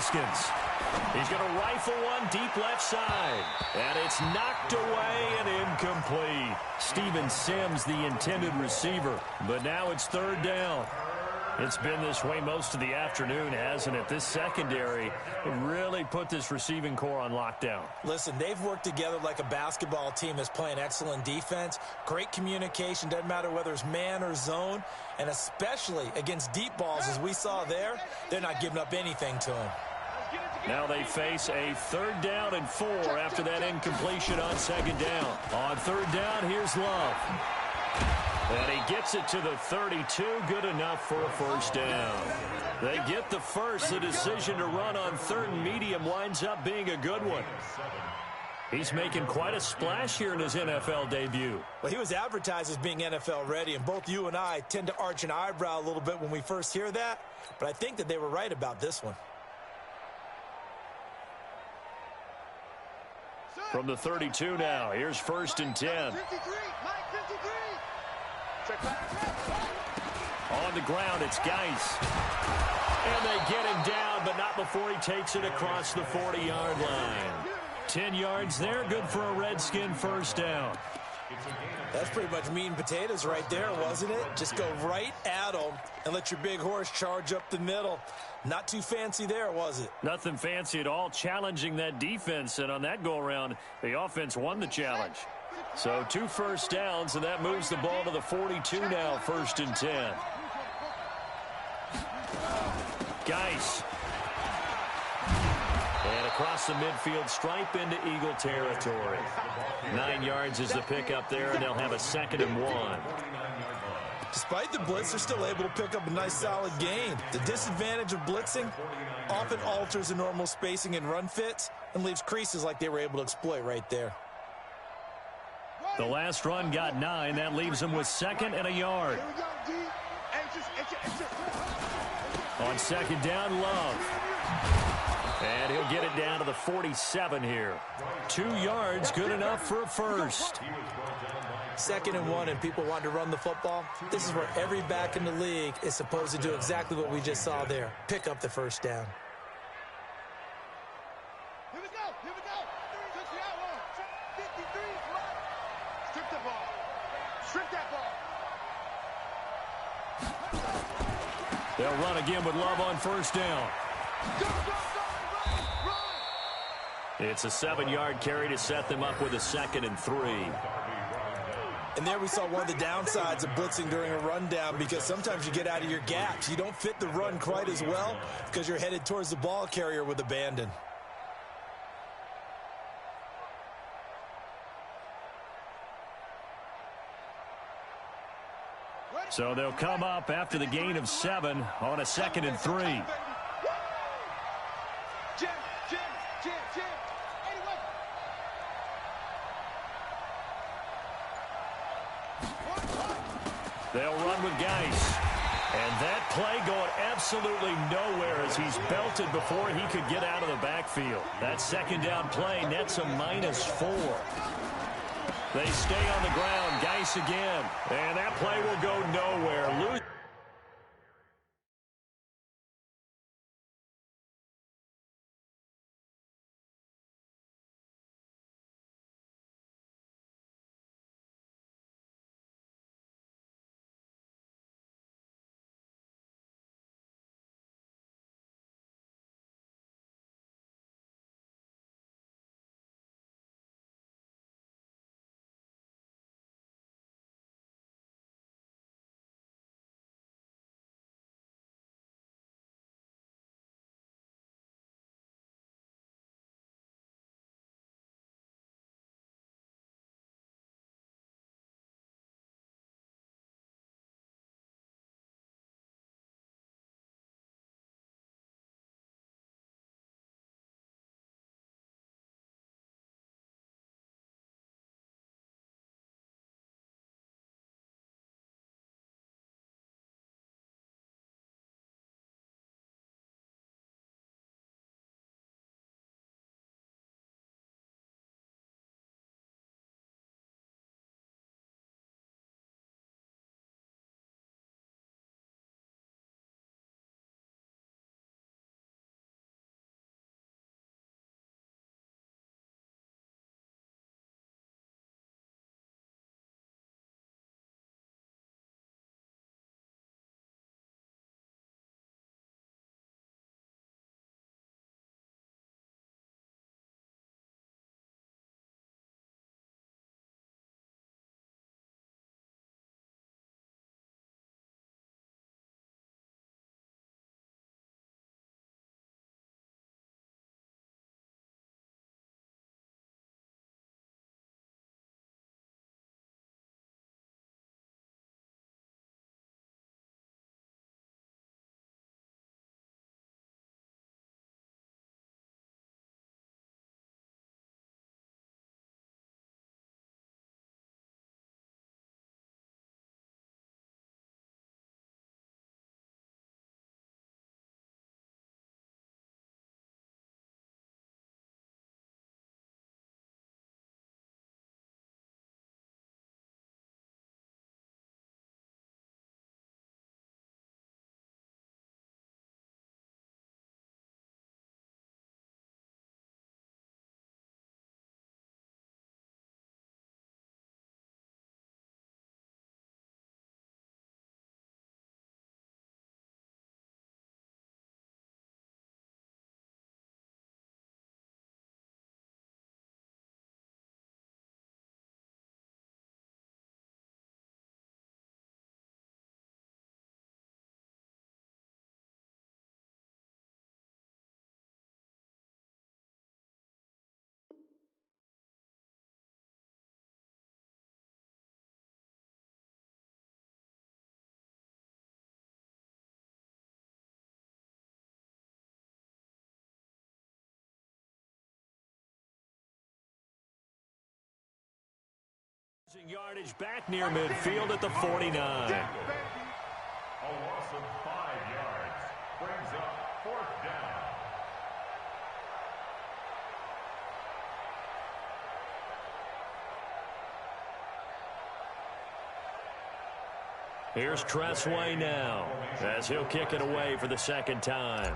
Haskins. He's going to rifle one deep left side. And it's knocked away and incomplete. Steven Sims, the intended receiver. But now it's third down. It's been this way most of the afternoon, hasn't it? This secondary really put this receiving core on lockdown. Listen, they've worked together like a basketball team that's playing excellent defense. Great communication, doesn't matter whether it's man or zone. And especially against deep balls, as we saw there, they're not giving up anything to them. Now they face a 3rd down and 4 after that incompletion on 2nd down. On 3rd down, here's Love. And he gets it to the 32, good enough for a 1st down. They get the first. The decision to run on 3rd and medium winds up being a good one. He's making quite a splash here in his NFL debut. Well, he was advertised as being NFL ready, and both you and I tend to arch an eyebrow a little bit when we first hear that, but I think that they were right about this one. From the 32 now, here's 1st and 10. On the ground, it's Geis. And they get him down, but not before he takes it across the 40-yard line. 10 yards there, good for a Redskin 1st down. That's pretty much meat and potatoes right there, wasn't it? Just go right at them and let your big horse charge up the middle. Not too fancy there, was it? Nothing fancy at all, challenging that defense, and on that go-around, the offense won the challenge. So 2 1st downs, and that moves the ball to the 42 now, 1st and 10. Geis. And across the midfield stripe into Eagle territory. 9 yards is the pickup there, and they'll have a 2nd and 1. Despite the blitz, they're still able to pick up a nice solid gain. The disadvantage of blitzing often alters the normal spacing and run fits and leaves creases like they were able to exploit right there. The last run got 9. That leaves them with 2nd and a yard. On 2nd down, Love. And he'll get it down to the 47 here. 2 yards, good enough for a 1st. 2nd and 1, and people want to run the football. This is where every back in the league is supposed to do exactly what we just saw there. Pick up the 1st down. Here we go. Switch the out one. 53, strip the ball. Strip that ball. They'll run again with Love on 1st down. Go, run. It's a 7-yard carry to set them up with a 2nd and 3. And there we saw one of the downsides of blitzing during a rundown, because sometimes you get out of your gaps. You don't fit the run quite as well because you're headed towards the ball carrier with abandon. So they'll come up after the gain of 7 on a 2nd and 3. Jim. They'll run with Geis. And that play going absolutely nowhere as he's belted before he could get out of the backfield. That 2nd down play nets a -4. They stay on the ground. Geis again. And that play will go nowhere. Yardage back near midfield at the 49. A loss of 5 yards brings up 4th down. Here's Tressway now as he'll kick it away for the second time.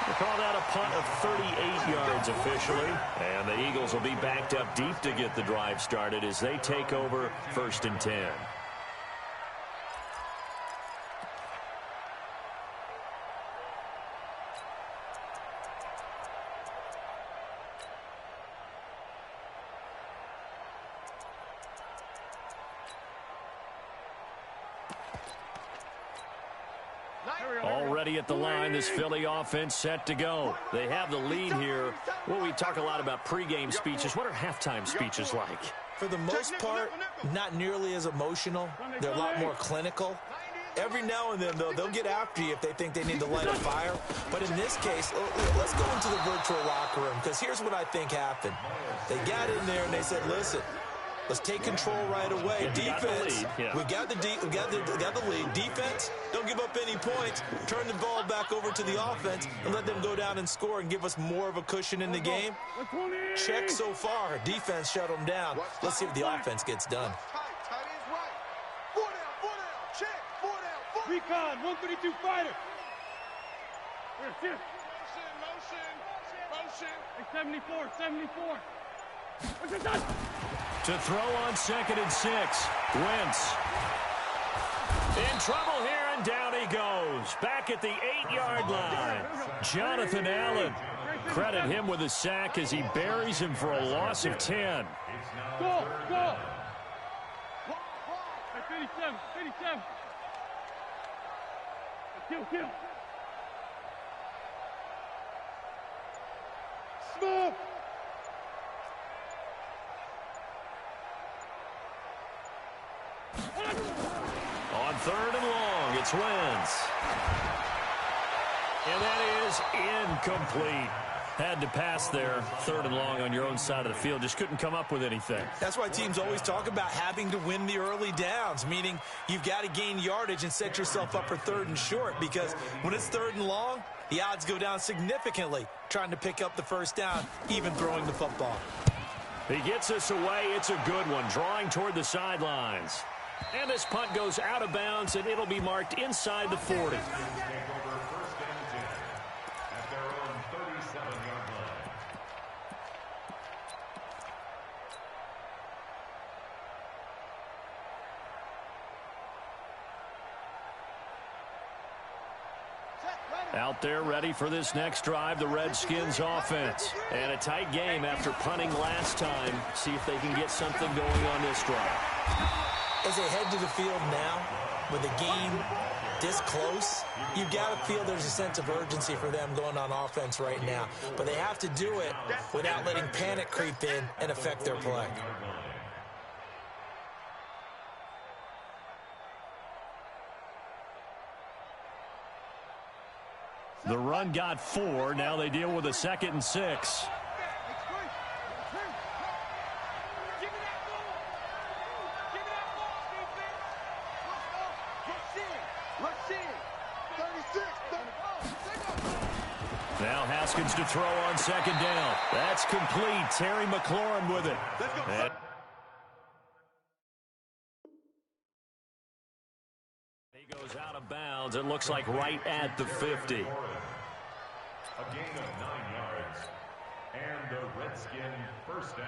They call that a punt of 38 yards officially. And the Eagles will be backed up deep to get the drive started as they take over 1st and 10. Already at the line, this Philly offense set to go. They have the lead here. Well, we talk a lot about pregame speeches. What are halftime speeches like? For the most part, not nearly as emotional. They're a lot more clinical. Every now and then, though, they'll get after you if they think they need to light a fire. But in this case, let's go into the virtual locker room, because here's what I think happened. They got in there and they said, listen, let's take control right away. Defense, we got the lead. Defense, don't give up any points. Turn the ball back over to the offense and let them go down and score and give us more of a cushion in the game. Check so far. Defense shut them down. Let's see if the offense gets done. Recon, 132 fighter. Motion. 74. To throw on 2nd and 6. Wentz. In trouble here, and down he goes. Back at the 8-yard line. Jonathan Allen. Credit him with a sack as he buries him for a loss of 10. Go. 57. Kill. Smith. On 3rd and long, it's Wentz. And that is incomplete. Had to pass there, 3rd and long on your own side of the field. Just couldn't come up with anything. That's why teams always talk about having to win the early downs, meaning you've got to gain yardage and set yourself up for 3rd and short, because when it's 3rd and long, the odds go down significantly trying to pick up the first down, even throwing the football. He gets us away. It's a good one, drawing toward the sidelines. And this punt goes out of bounds, and it'll be marked inside the 40. Out there ready for this next drive, the Redskins offense. And a tight game after punting last time. See if they can get something going on this drive. As they head to the field now, with the game this close, you've got to feel there's a sense of urgency for them going on offense right now. But they have to do it without letting panic creep in and affect their play. The run got 4. Now they deal with a 2nd and 6. Now Haskins to throw on 2nd down. That's complete. Terry McLaurin with it. He goes out of bounds. It looks like right at the 50. A gain of 9 yards. And the Redskin first down.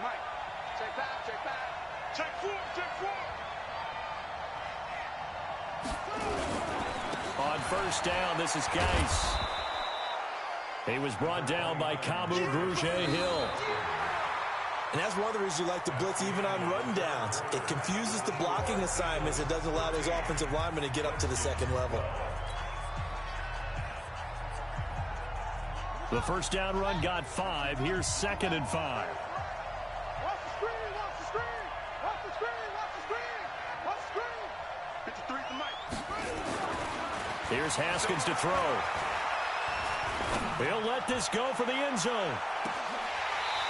Mike. Check back. Check four. On 1st down, this is Geis. He was brought down by Kamu Grugier-Hill. And that's one of the reasons you like to blitz even on rundowns. It confuses the blocking assignments. It doesn't allow those offensive linemen to get up to the 2nd level. The first down run got 5. Here's 2nd and 5. Watch the screen, watch the screen. Watch the screen, watch the screen. Watch the screen. 53 to Mike. Here's Haskins to throw. He'll let this go for the end zone.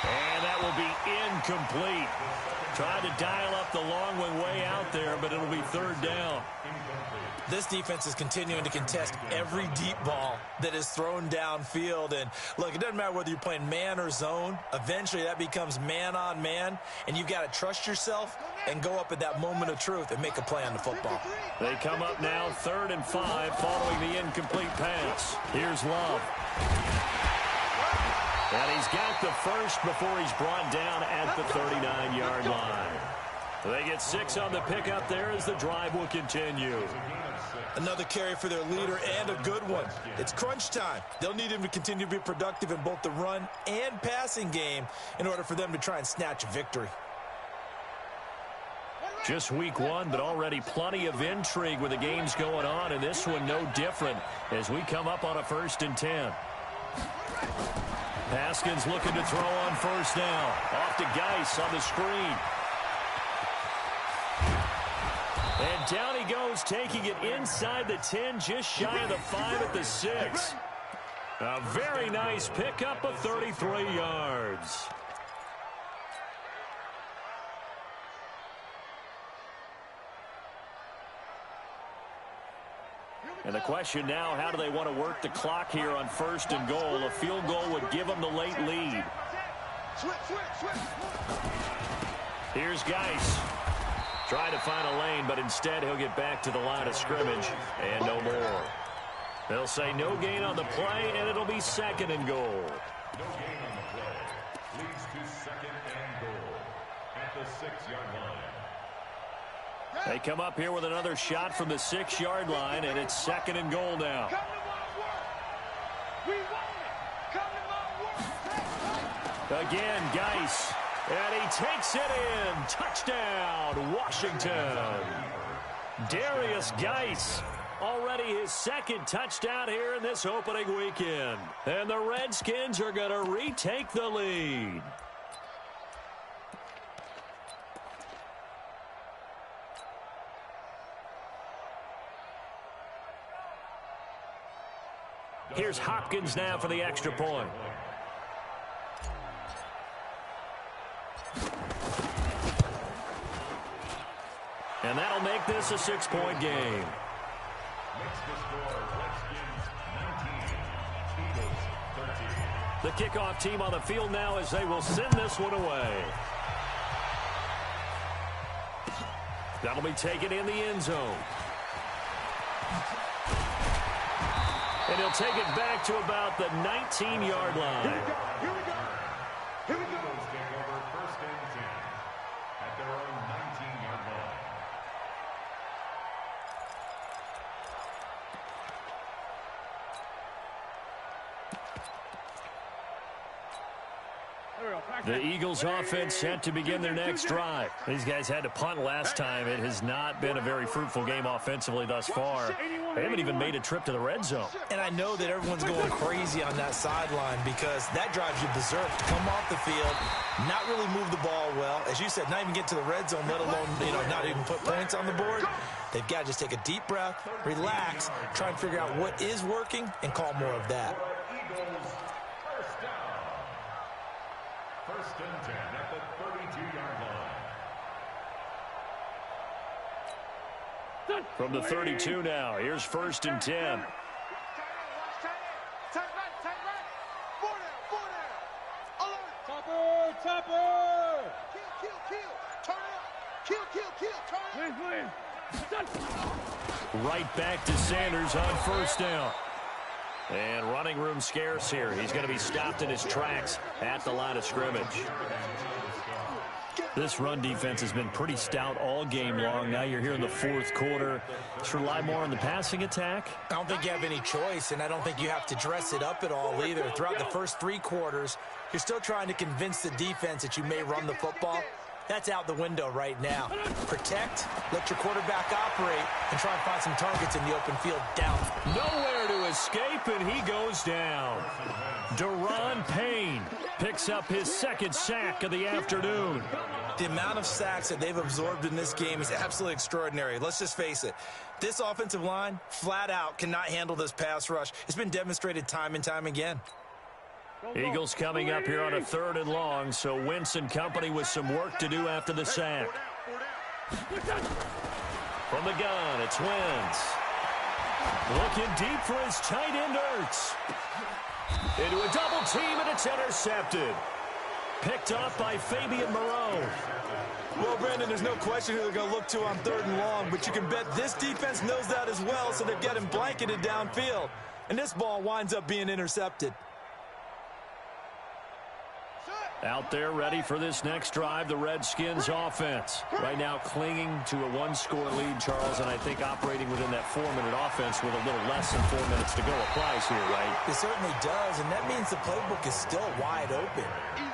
And that will be incomplete. Tried to dial up the long one way out there, but it'll be 3rd down. This defense is continuing to contest every deep ball that is thrown downfield. And, look, it doesn't matter whether you're playing man or zone. Eventually, that becomes man-on-man, and you've got to trust yourself and go up at that moment of truth and make a play on the football. They come up now 3rd and 5 following the incomplete pass. Here's Love. And he's got the first before he's brought down at the 39-yard line. They get 6 on the pickup there as the drive will continue. Another carry for their leader and a good one. It's crunch time. They'll need him to continue to be productive in both the run and passing game in order for them to try and snatch a victory. Just week 1, but already plenty of intrigue with the games going on, and this one no different as we come up on a 1st and 10. Haskins looking to throw on 1st down. Off to Geis on the screen. And down he goes, taking it inside the 10, just shy of the 5 at the 6. A very nice pickup of 33 yards. And the question now, how do they want to work the clock here on 1st and goal? A field goal would give them the late lead. Here's Geis. Trying to find a lane, but instead he'll get back to the line of scrimmage and no more. They'll say no gain on the play, and it'll be 2nd and goal. No gain on the play. Leads to 2nd and goal at the 6-yard line. They come up here with another shot from the 6-yard line, and it's 2nd and goal now. Again, Geis. And he takes it in. Touchdown, Washington. Darius Geis. Already his 2nd touchdown here in this opening weekend. And the Redskins are going to retake the lead. Here's Hopkins now for the extra point. And that'll make this a 6-point game. The kickoff team on the field now as they will send this one away. That'll be taken in the end zone. And he'll take it back to about the 19-yard line. Here we go. Here we go. Here we go. Take over 1st and 10 at their own 19-yard line. The Eagles offense set to begin their next drive. These guys had to punt last time. It has not been a very fruitful game offensively thus far. They haven't even made a trip to the red zone. And I know that everyone's going crazy on that sideline because that drives you berserk to come off the field, not really move the ball well. As you said, not even get to the red zone, let alone, not even put points on the board. They've got to just take a deep breath, relax, try and figure out what is working, and call more of that. Eagles, 1st down. 1st and 10 at the 32-yard line. From the 32 now, here's 1st and 10. Topper! Kill, turn up! Right back to Sanders on 1st down. And running room scarce here. He's going to be stopped in his tracks at the line of scrimmage. This run defense has been pretty stout all game long. Now you're here in the 4th quarter. Just rely more on the passing attack. I don't think you have any choice, and I don't think you have to dress it up at all either. Throughout the first 3 quarters, you're still trying to convince the defense that you may run the football. That's out the window right now. Protect, let your quarterback operate, and try and find some targets in the open field down. Nowhere to escape, and he goes down. Deron Payne picks up his second sack of the afternoon. The amount of sacks that they've absorbed in this game is absolutely extraordinary. Let's just face it. This offensive line, flat out, cannot handle this pass rush. It's been demonstrated time and time again. Eagles coming up here on a 3rd and long, so Wentz and company with some work to do after the sack. From the gun, it's Wentz. Looking deep for his tight end, Ertz. Into a double team, and it's intercepted. Picked off by Fabian Moreau. Well, Brandon, there's no question who they're going to look to on 3rd and long, but you can bet this defense knows that as well, so they're getting blanketed downfield. And this ball winds up being intercepted. Out there ready for this next drive, the Redskins offense. Right now clinging to a 1-score lead, Charles, and I think operating within that 4-minute offense with a little less than 4 minutes to go applies here, right? It certainly does, and that means the playbook is still wide open.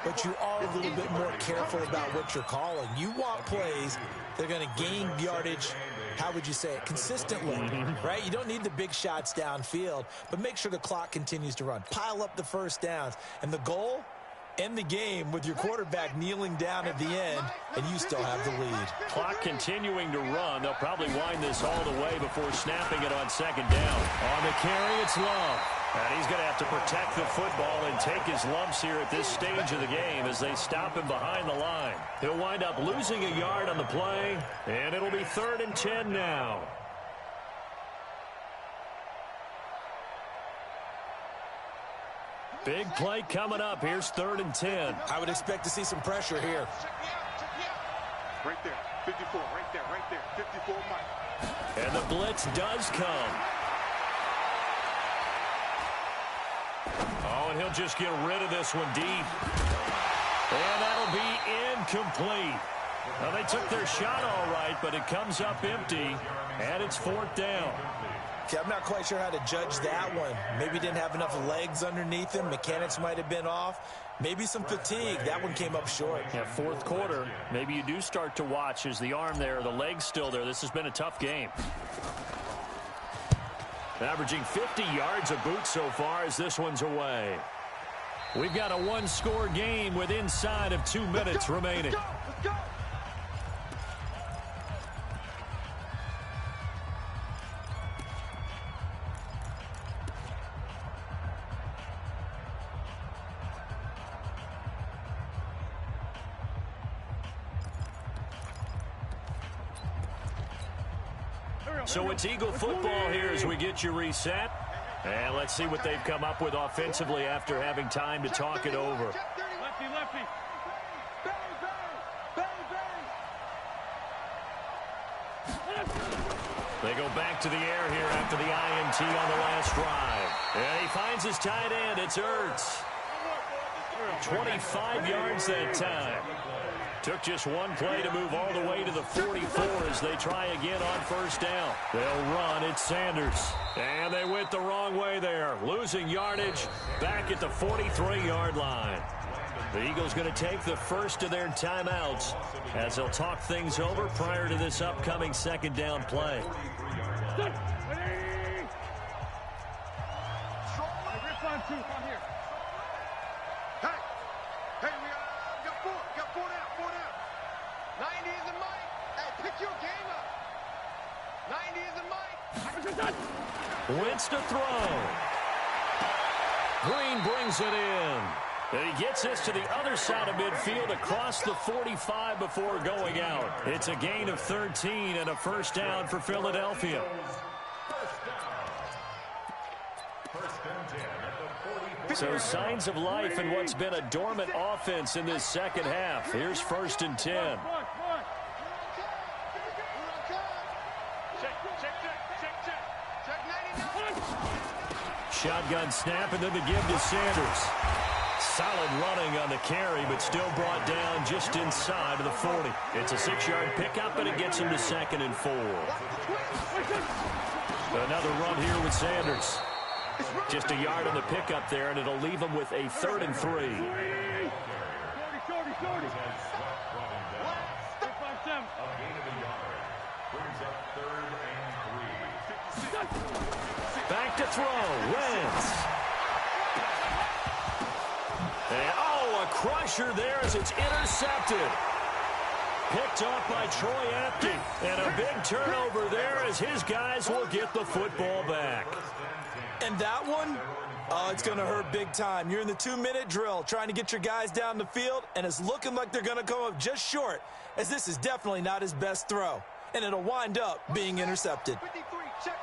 But you are a little bit more careful about what you're calling. You want plays that are going to gain yardage, how would you say it, consistently, right? You don't need the big shots downfield, but make sure the clock continues to run. Pile up the first downs, and the goal, end the game with your quarterback kneeling down at the end, and you still have the lead. Clock continuing to run. They'll probably wind this all the way before snapping it on 2nd down. On the carry, it's Love. And he's going to have to protect the football and take his lumps here at this stage of the game as they stop him behind the line. He'll wind up losing a yard on the play, and it'll be 3rd and 10 now. Big play coming up. Here's 3rd and 10. I would expect to see some pressure here. Right there, 54, right there, 54 Mike. And the blitz does come. Oh, and he'll just get rid of this one deep. And that'll be incomplete. Well, they took their shot all right, but it comes up empty, and it's 4th down. Okay, I'm not quite sure how to judge that one. Maybe didn't have enough legs underneath him. Mechanics might have been off. Maybe some fatigue. That one came up short. Yeah, 4th quarter. Maybe you do start to watch as the arm there, the leg's still there. This has been a tough game. Averaging 50 yards a boot so far as this one's away. We've got a 1-score game with inside of 2 minutes remaining. Let's go! So it's Eagle football here as we get you reset. And let's see what they've come up with offensively after having time to talk it over. Lefty, lefty. They go back to the air here after the INT on the last drive. And he finds his tight end. It's Ertz. 25 yards that time. Took just one play to move all the way to the 44 as they try again on 1st down. They'll run. It's Sanders. And they went the wrong way there. Losing yardage back at the 43-yard line. The Eagles going to take the first of their timeouts as they'll talk things over prior to this upcoming 2nd down play. Hey, we got four down. 90 is the mic. Hey, pick your game up. 90 is the mic. Wentz to throw. Green brings it in. And he gets this to the other side of midfield across the 45 before going out. It's a gain of 13 and a 1st down for Philadelphia. So signs of life in what's been a dormant offense in this 2nd half. Here's 1st and 10. Shotgun snap and then the give to Sanders. Solid running on the carry, but still brought down just inside of the 40. It's a 6-yard pickup, and it gets him to 2nd and 4. Another run here with Sanders. Just a yard on the pickup there, and it'll leave him with a 3rd and 3. A gain of a yard. Brings up 3rd and 3. Back to throw. Wentz. And, oh, a crusher there as it's intercepted. Picked off by Troy Apke. And a big turnover there as his guys will get the football back. And that one, oh, it's going to hurt big time. You're in the 2-minute drill trying to get your guys down the field, and it's looking like they're going to come up just short, as this is definitely not his best throw. And it'll wind up being intercepted.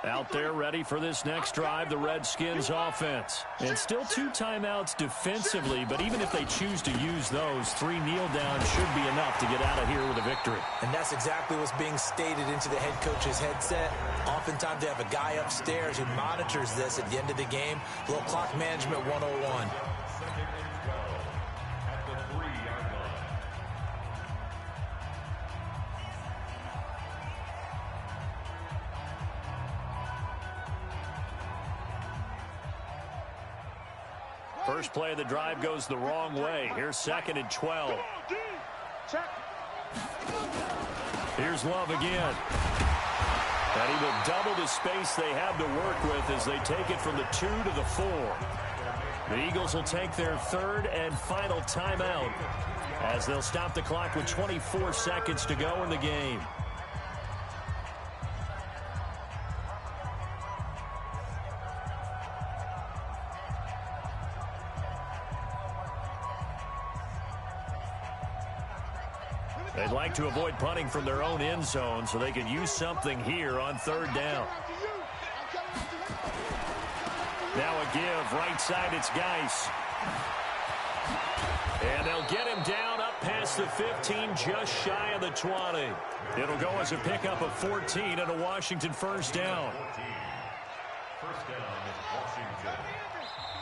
Out there ready for this next drive, the Redskins offense. And still 2 timeouts defensively, but even if they choose to use those, 3 kneel downs should be enough to get out of here with a victory. And that's exactly what's being stated into the head coach's headset. Oftentimes they have a guy upstairs who monitors this at the end of the game. A little clock management 101. First play of the drive goes the wrong way. Here's 2nd and 12. Here's Love again. And he will double the space they have to work with as they take it from the 2 to the 4. The Eagles will take their 3rd and final timeout as they'll stop the clock with 24 seconds to go in the game. They'd like to avoid punting from their own end zone so they could use something here on 3rd down. Now a give. Right side, it's Geis. And they'll get him down up past the 15, just shy of the 20. It'll go as a pickup of 14 and a Washington first down.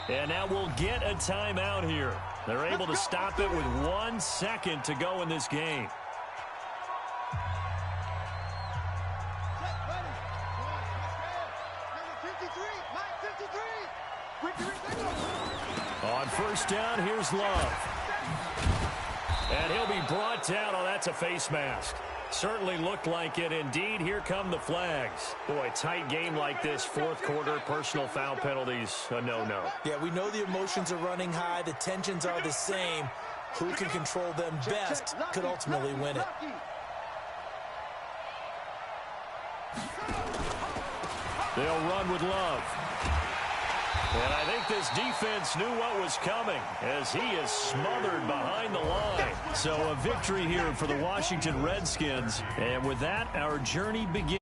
And now we'll get a timeout here. They're able to stop it with 1 second to go in this game. On first down, here's Love. And he'll be brought down. Oh, that's a face mask. Certainly looked like it. Indeed, here come the flags. Boy, tight game like this, 4th quarter, personal foul penalties, a no-no. Yeah, we know the emotions are running high. The tensions are the same. Who can control them best could ultimately win it. They'll run with Love. And I think this defense knew what was coming as he is smothered behind the line. So a victory here for the Washington Redskins. And with that, our journey begins.